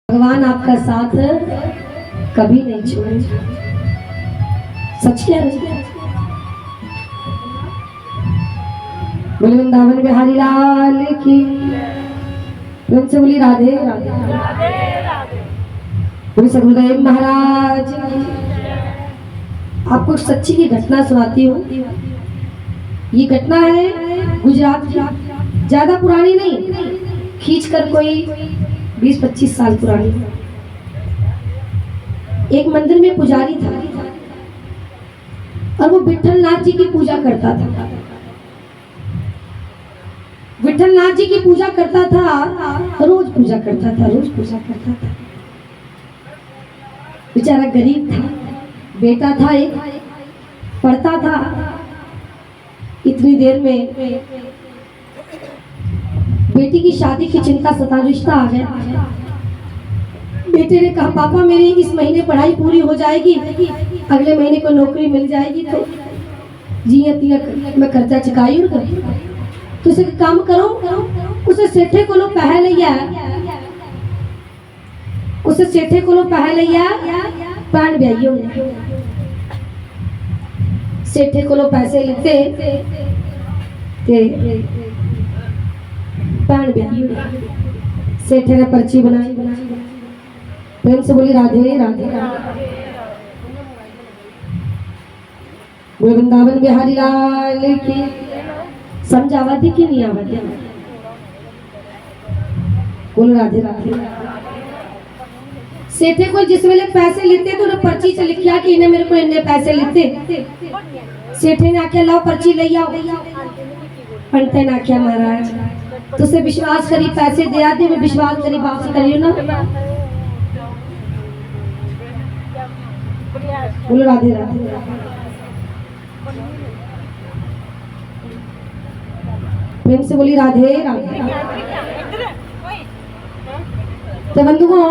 भगवान आपका साथ कभी नहीं छोड़े। सच क्या है? बोले वृंदावन बिहारी लाल की, प्रेम से बोली राधे राधे। बोले सदगुरुदेव महाराज की। आपको सच्ची की घटना सुनाती हूँ। ये घटना है गुजरात की, ज्यादा पुरानी नहीं, खींचकर कोई 20-25 साल पुरानी। एक मंदिर में पुजारी था और वो विठल नाथ जी की पूजा करता था। विठल नाथ जी की पूजा करता था, रोज पूजा करता था, रोज पूजा करता था। बेचारा गरीब था, बेटा था, एक पढ़ता था। इतनी देर में बेटी की शादी की चिंता सता, रिश्ता आ गया। बेटे ने कहा पापा मेरी इस महीने पढ़ाई पूरी हो जाएगी, अगले महीने को नौकरी मिल जाएगी तो जिया तिया मैं कर्जा चुकाई उनका। तो उसे काम करो, उसे सेठे को लो पह लिया, उसे सेठे को लो पह लिया पैन ब्याइयो ने। सेठे को लो पैसे लेते पैन ब्याइयो। सेठे ने पर्ची बनाई, प्रेम से बोली राधे राधे। वृंदावन बिहारी लाल की। समझ आवाती की नहीं आवाती? बोल राधे राधे। सेठे को जिस वेले पैसे लेते तो पर्ची से लिखिया कि इन्हें मेरे को इन्ने पैसे लेते। सेठे ने आख्या लाओ पर्ची ले आओ। पंडित ने आख्या महाराज तुसे विश्वास करी पैसे दे आते, मैं विश्वास करी वापस करियो ना। बोलो राधे राधे। प्रेम से बोली राधे राधे। तो बंधुओं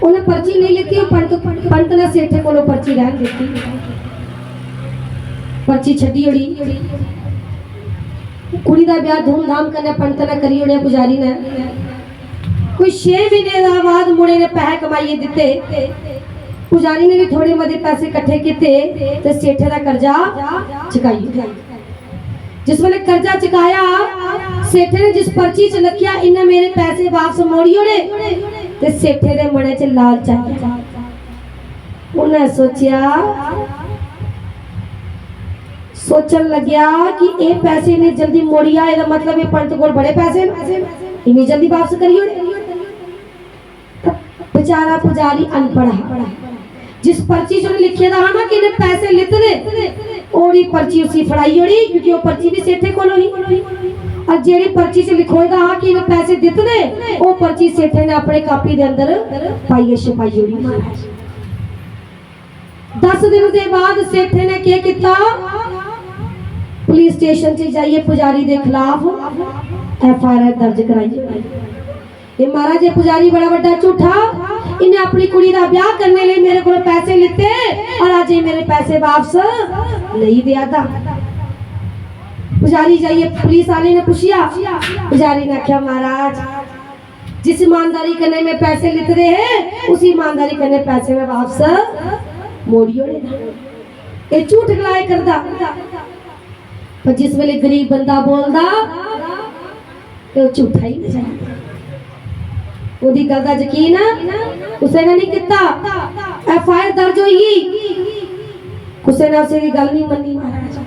उन्हें पर्ची नहीं लेती, पंत ने सेठे को पर्ची रहन देती। पर्ची छड़ी उड़ी, कुड़ी का ब्याह धूमधाम करने पंत ने करी उड़े, पुजारी ने कोई 6 महीने बाद मुड़े ने पैसे कमाइए दिते। पुजारी ने भी थोड़े मदे पैसे इकट्ठे किए तो सेठे का कर्जा चुकाई। जिस वेले कर्जा चुकाया, सेठे ने जिस पर्ची च लिखिया इन्हें मेरे पैसे वापस मोड़ियो ने, ते सेठे दे मने च लालच आया। उन्हें सोचन लग्या कि ये पैसे ने जल्दी मोड़िया, ਇਹਦਾ मतलब ये पंत को बड़े पैसे इन्हें जल्दी वापस करियो। बेचारा पुजारी अनपढ़, जिस पर्ची च लिखे था ना कि इन्हें पैसे लेते दे, ओड़ी पर्ची उसी फड़ाई ओड़ी, क्योंकि वो पर्ची भी सेठे को ही। और जेड़ी पर्ची से लिखोए था कि इन्हें पैसे देते दे, वो पर्ची सेठे ने अपने कापी दे अंदर पाइए छपाई ओड़ी। 10 दिन के बाद सेठे ने क्या किया, पुलिस स्टेशन से जाइए पुजारी के खिलाफ FIR दर्ज कराइए। ये महाराज ये पुजारी बड़ा बड़ा झूठा, इन्हें अपनी कुड़ी का ब्याह करने लिए मेरे को पैसे लेते और आज ये मेरे पैसे वापस नहीं दिया था। पुजारी जाइए, पुलिस वाले ने पूछिया, पुजारी ने आख्या महाराज जिस ईमानदारी करने में पैसे लेते हैं उसी ईमानदारी करने पैसे में वापस मोड़ियो ने। ये झूठ गलाए करदा, पर जिस वेले गरीब बंदा बोलदा तो झूठा ही नहीं। ओदी गल दा यकीन उसे ने नहीं किता, FIR दर्ज होई, उसे ने उसे दी गल नहीं मन्नी महाराज।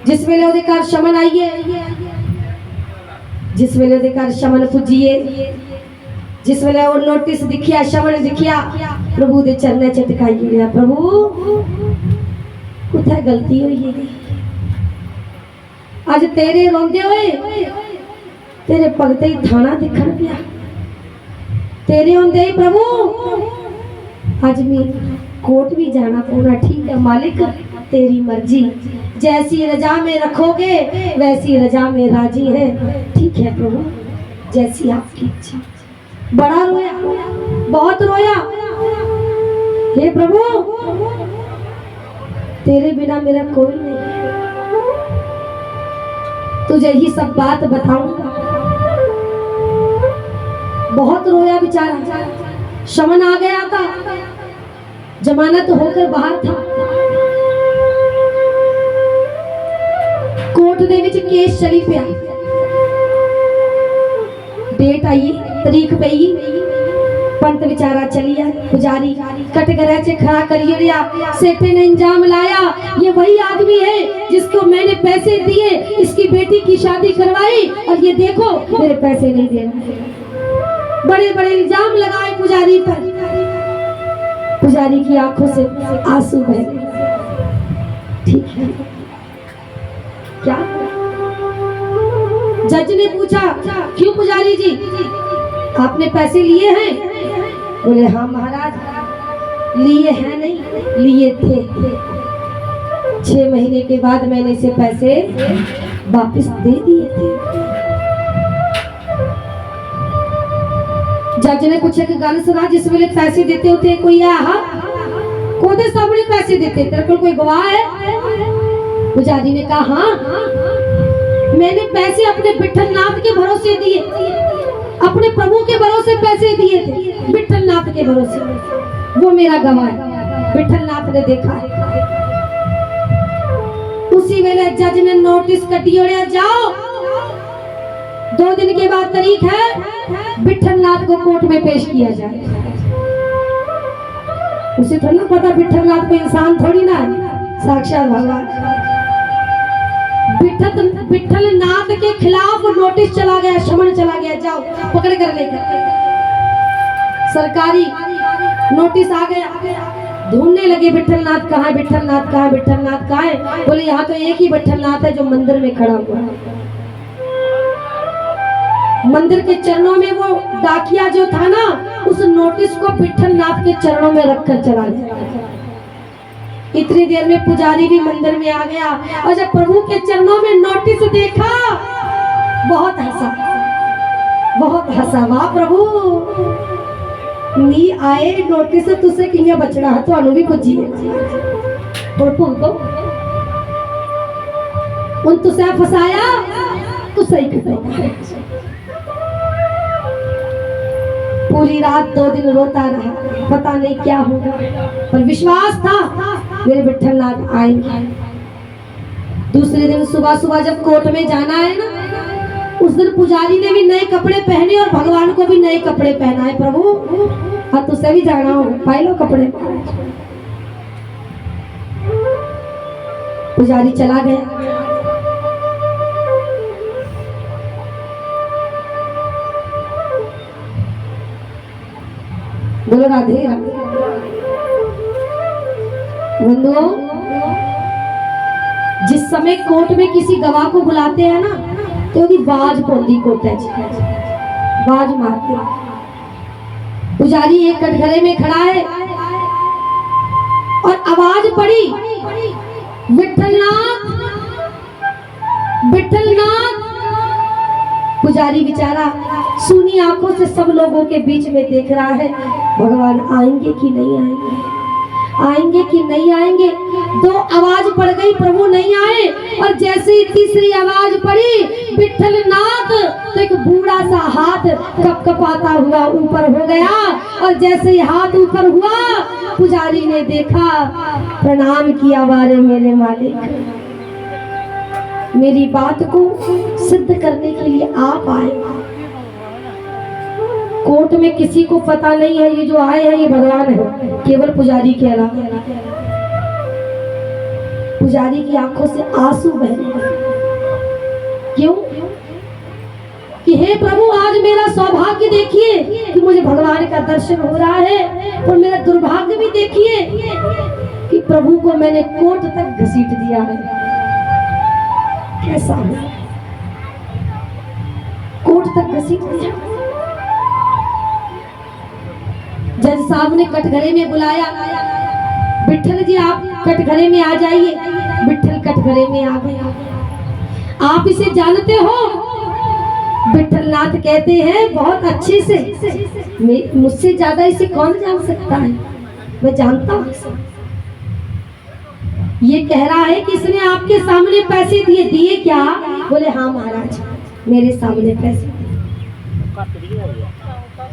जिस वेले ओदे घर शमन आईए, जिस वेले ओदे घर शमन पुजिए, जिस वेले वो नोटिस दिखिया, शमन दिखिया, प्रभु दे चरणे च टिकाई गया। प्रभु कुथे गलती हुई है, आज तेरे रोंदे होए तेरे भगते ही थाना दिखण पिया, तेरे होंदे ही प्रभु आज मैं कोर्ट भी जाना पड़ा। ठीक है मालिक तेरी मर्जी, जैसी रजा में रखोगे वैसी रजा में राजी है। ठीक है प्रभु जैसी आपकी इच्छा। बड़ा रोया, बहुत रोया, हे प्रभु तेरे बिना मेरा कोई नहीं, तुझे ही सब बात बताऊंगा। बहुत रोया बेचारा। शमन आ गया था, जमानत होकर बाहर था। कोर्ट दे विच केस चली पिया, डेट आई, तारीख पई, पंत बेचारा चली आया। पुजारी कटघरे से खड़ा करिए रिया, सेठे ने इंजाम लाया, ये वही आदमी है जिसको मैंने पैसे दिए, इसकी बेटी की शादी करवाई और ये देखो मेरे पैसे नहीं दे रहा। बड़े बड़े इल्जाम लगाए पुजारी पर। पुजारी की आंखों से आंसू बह गए। ठीक है, क्या? जज ने पूछा, क्यों पुजारी जी, आपने पैसे लिए हैं? बोले हाँ महाराज, लिए हैं नहीं, लिए थे। 6 महीने के बाद मैंने इसे पैसे वापस दे दिए थे। जज ने पूछा कि गल सुना, जिस वेले पैसे देते होते कोई आहा कोदे सामने पैसे देते, तेरे को कोई गवाह है? पुजारी ने कहा हाँ, मैंने पैसे अपने विठलनाथ के भरोसे दिए, अपने प्रभु के भरोसे पैसे दिए थे, विठलनाथ के भरोसे, वो मेरा गवाह है, विठलनाथ ने देखा है। उसी वेले जज ने नोटिस कटी, जाओ 2 दिन के बाद तारीख है, विठलनाथ को कोर्ट में पेश किया जाए। उसे थोड़ा ना पता विठलनाथ को इंसान थोड़ी ना है, साक्षात भगवान। विठलनाथ के खिलाफ नोटिस चला गया, समन चला गया, जाओ पकड़ कर लेकर। सरकारी नोटिस आ गया, ढूंढने लगे विठलनाथ कहाँ है, विठलनाथ कहाँ है, विठलनाथ कहाँ है? बोले यहाँ तो एक ही विठलनाथ है जो मंदिर में खड़ा हुआ है। मंदिर के चरणों में वो डाकिया जो था ना, उस नोटिस को विठलनाथ के चरणों में रखकर चला गया। इतनी देर में पुजारी भी मंदिर में आ गया और जब प्रभु के चरणों में नोटिस देखा, बहुत हंसा, बहुत हंसा। वाह प्रभु, नी आए नोटिस तुसे किया बचना है, तो भी पुजी प्रभु को उन तुसे फसाया, तो सही फसाया। पूरी रात 2 दिन रोता रहा, पता नहीं क्या होगा, पर विश्वास था मेरे विठलनाथ आएंगे। दूसरे दिन सुबह सुबह जब कोर्ट में जाना है ना, उस दिन पुजारी ने भी नए कपड़े पहने और भगवान को भी नए कपड़े पहनाए। प्रभु हाँ, तुझसे भी जाना हो, पाए लो कपड़े। पुजारी चला गया। बोलो राधे राधे। बंधुओं, जिस समय कोर्ट में किसी गवाह को बुलाते हैं ना, तो उसकी बाज पौंदी कोर्ट है, बाज मारते। पुजारी एक कटघरे में खड़ा है और आवाज पड़ी, विठलनाथ, विठलनाथ। पुजारी बेचारा सूनी आंखों से सब लोगों के बीच में देख रहा है, भगवान आएंगे कि नहीं आएंगे, आएंगे कि नहीं आएंगे। 2 आवाज पड़ गई, प्रभु नहीं आए, और जैसे ही तीसरी आवाज पड़ी, विठलनाथ, तो एक बूढ़ा सा हाथ कपकपाता हुआ ऊपर हो गया, और जैसे ही हाथ ऊपर हुआ, पुजारी ने देखा, प्रणाम किया, वारे मेरे मालिक, मेरी बात को सिद्ध करने के लिए आप आए। कोर्ट में किसी को पता नहीं है ये जो आए हैं ये भगवान है, केवल पुजारी के अलावा। पुजारी की आंखों से आंसू बह रहे। क्यों? कि हे प्रभु, आज मेरा सौभाग्य देखिए कि मुझे भगवान का दर्शन हो रहा है, और मेरा दुर्भाग्य भी देखिए कि प्रभु को मैंने कोर्ट तक घसीट दिया है। कैसा है? कोर्ट तक घसीट दिया। जज साहब ने कटघरे में बुलाया, विठल जी आप कटघरे में आ जाइए। विठल कटघरे में आ गया। आप इसे जानते हो? विठलनाथ कहते हैं बहुत अच्छे से, मुझसे ज्यादा इसे कौन जान सकता है, मैं जानता हूँ। ये कह रहा है कि इसने आपके सामने पैसे दिए। दिए क्या? बोले हाँ महाराज, मेरे सामने पैसे दिए।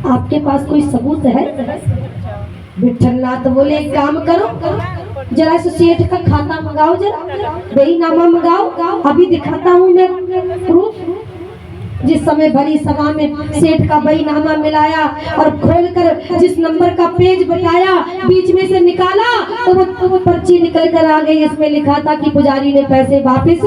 आपके पास कोई सबूत है? विठलनाथ बोले एक काम करो, जरा से सेठ का खाता मंगाओ, जरा बेईनामा मंगाओ, अभी दिखाता हूँ मैं प्रूफ। जिस समय बड़ी सभा में सेठ का बेईनामा मिलाया और खोलकर जिस नंबर का पेज बताया, बीच में से निकाला तो वो पर्ची निकल कर आ गई। इसमें लिखा था कि पुजारी ने पैसे वापस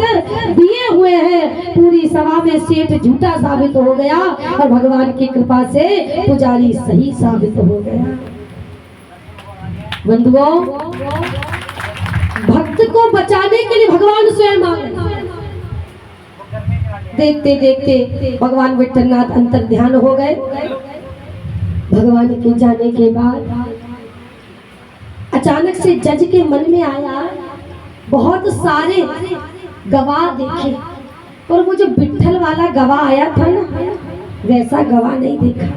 दिए हुए हैं। पूरी सभा में सेठ झूठा साबित हो गया और भगवान की कृपा से पुजारी सही साबित हो गया। बंधुओं, भक्त को बचाने के लिए भगवान स्वयं आ गए। देखते देखते भगवान विठलनाथ अंतर ध्यान हो गए। भगवान के जाने के बाद अचानक से जज के मन में आया, बहुत सारे गवाह देखे, और वो जो विठल वाला गवाह आया था ना, वैसा गवाह नहीं देखा।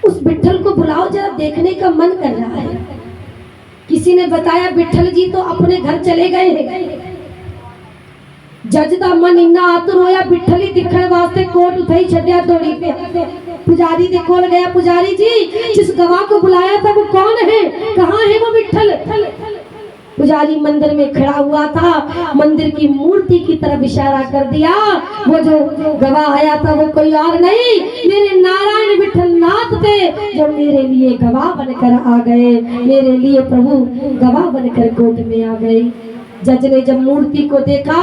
उस विठल को बुलाओ, जरा देखने का मन कर रहा है। किसी ने बताया विठल जी तो अपने घर चले गए हैं। जज का मन इन्ना आतुर होया, विठल ही दिखने वास्ते कोट उठाई छड्या दौड़ी पे। पुजारी दे कोल गया, पुजारी जी जिस गवाह को बुलाया था वो कौन है, कहाँ है वो विठल? पुजारी मंदिर में खड़ा हुआ था, मंदिर की मूर्ति की तरफ इशारा कर दिया। वो जो गवाह आया था वो कोई और नहीं, मेरे नारायण विठलनाथ थे, जो मेरे लिए गवाह बनकर आ गए, मेरे लिए प्रभु गवाह बनकर कोर्ट में आ गए। जज ने जब मूर्ति को देखा,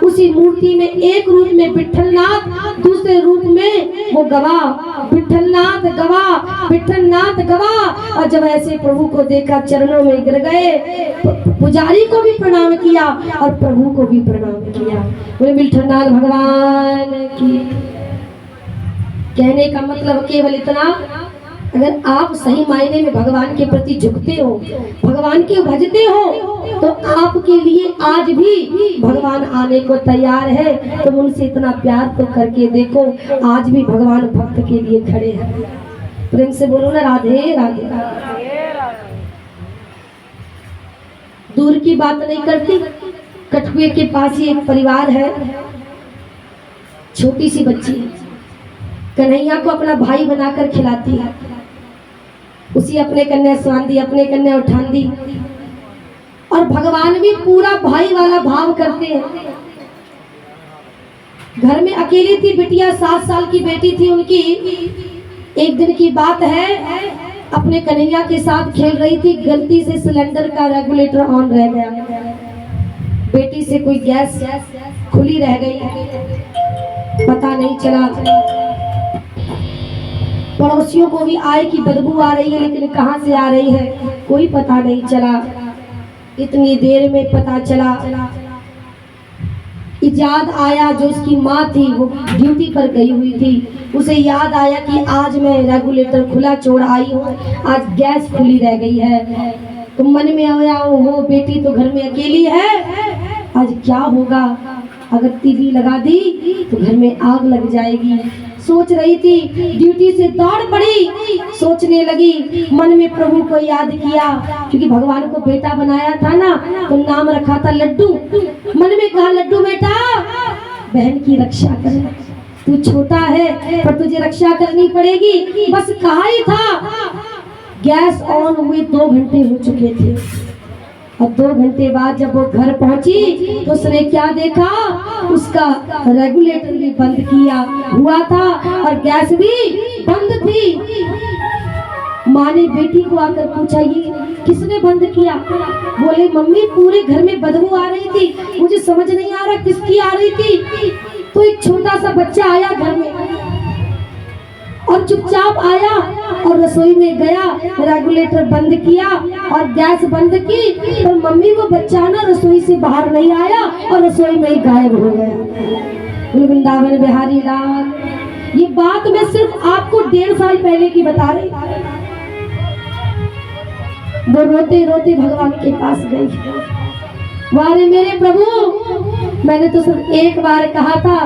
उसी मूर्ति में एक रूप में विठलनाथ, दूसरे रूप में वो गवाह, विठलनाथ गवाह, विठलनाथ गवाह। और जब ऐसे प्रभु को देखा, चरणों में गिर गए, पुजारी को भी प्रणाम किया और प्रभु को भी प्रणाम किया। बोले विठलनाथ भगवान की। कहने का मतलब केवल इतना, अगर आप सही मायने में भगवान के प्रति झुकते हो, भगवान के भजते हो, तो आपके लिए आज भी भगवान आने को तैयार है। तो उनसे इतना प्यार तो करके देखो, आज भी भगवान भक्त के लिए खड़े हैं। प्रेम से बोलो ना, राधे राधे। दूर की बात नहीं करती, कठुए के पास ही एक परिवार है, छोटी सी बच्ची कन्हैया को अपना भाई बनाकर खिलाती है। उसी अपने कन्या स्वांदी, अपने कन्या उठांदी, और भगवान भी पूरा भाई वाला भाव करते हैं। घर में अकेली थी बिटिया, 7 साल की बेटी थी उनकी। एक दिन की बात है, अपने कन्हैया के साथ खेल रही थी, गलती से सिलेंडर का रेगुलेटर ऑन रह गया। बेटी से कोई गैस खुली रह गई, पता नहीं चला। पड़ोसियों को भी आए कि बदबू आ रही है, लेकिन कहाँ से आ रही है कोई पता नहीं चला। इतनी देर में पता चला, याद आया, जो उसकी माँ थी वो ड्यूटी पर गई हुई थी, उसे याद आया कि आज मैं रेगुलेटर खुला छोड़ आई हूँ, आज गैस खुली रह गई है। तो मन में आया, वो बेटी तो घर में अकेली है, आज क्या होगा, अगर टीवी लगा दी तो घर में आग लग जाएगी। सोच रही थी, ड्यूटी से दौड़ पड़ी, सोचने लगी, मन में प्रभु को याद किया, क्योंकि भगवान को बेटा बनाया था ना, तो नाम रखा था लड्डू। मन में कहा, लड्डू बेटा बहन की रक्षा कर, तू छोटा है पर तुझे रक्षा करनी पड़ेगी। बस कहा ही था, गैस ऑन हुए 2 घंटे हो चुके थे। अब 2 घंटे बाद जब वो घर पहुंची तो उसने क्या देखा, उसका रेगुलेटर भी बंद किया हुआ था और गैस भी बंद थी। माँ ने बेटी को आकर पूछा, ये किसने बंद किया? बोले, मम्मी पूरे घर में बदबू आ रही थी, मुझे समझ नहीं आ रहा किसकी आ रही थी। तो एक छोटा सा बच्चा आया घर में और चुपचाप आया और रसोई में गया, रेगुलेटर बंद किया और गैस बंद की, पर मम्मी वो बच्चा ना रसोई से बाहर नहीं आया और रसोई में ही गायब हो गया। वृंदावन बिहारी लाल, ये बात मैं सिर्फ आपको 1.5 साल पहले की बता रही। वो रोते रोते भगवान के पास गई, वारे मेरे प्रभु, मैंने तो सिर्फ एक बार कहा था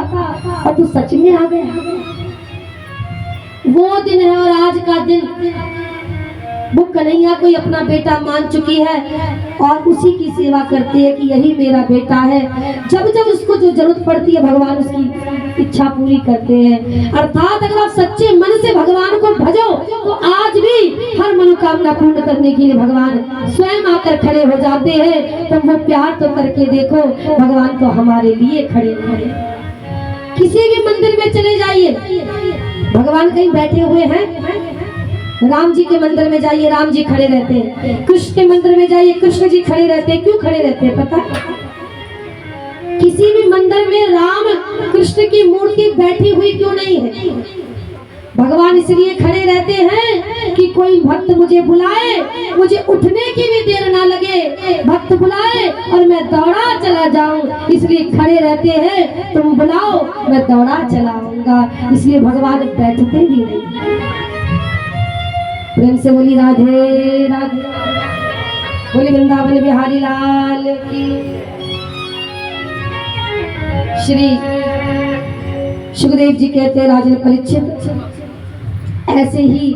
और तू सच में आ गया। वो दिन है और आज का दिन वो कन्हैया को अपना बेटा मान चुकी है और उसी की सेवा करती है कि यही मेरा बेटा है। जब जब उसको जो जरूरत पड़ती है भगवान उसकी इच्छा पूरी करते हैं। अर्थात अगर आप सच्चे मन से भगवान को भजो तो आज भी हर मनोकामना पूर्ण करने के लिए भगवान स्वयं आकर खड़े हो जाते हैं। तो वो प्यार तो करके देखो, भगवान तो हमारे लिए खड़े हैं। किसी भी मंदिर में चले जाइए, भगवान कहीं बैठे हुए हैं, राम जी के मंदिर में जाइए राम जी खड़े रहते हैं, कृष्ण के मंदिर में जाइए कृष्ण जी खड़े रहते हैं। क्यों खड़े रहते हैं पता? किसी भी मंदिर में राम कृष्ण की मूर्ति बैठी हुई क्यों नहीं है? भगवान इसलिए खड़े रहते हैं कि कोई भक्त मुझे बुलाए, मुझे उठने की भी देर ना लगे, भक्त बुलाए और मैं दौड़ा चला जाऊं, इसलिए खड़े रहते हैं। तुम बुलाओ मैं दौड़ा चलाऊंगा, इसलिए भगवान बैठते भी नहीं। प्रेम से बोली राधे राधे, बोली वृंदावन बिहारी लाल की। श्री सुखदेव जी कहते हैं राजन परीक्षित ऐसे ही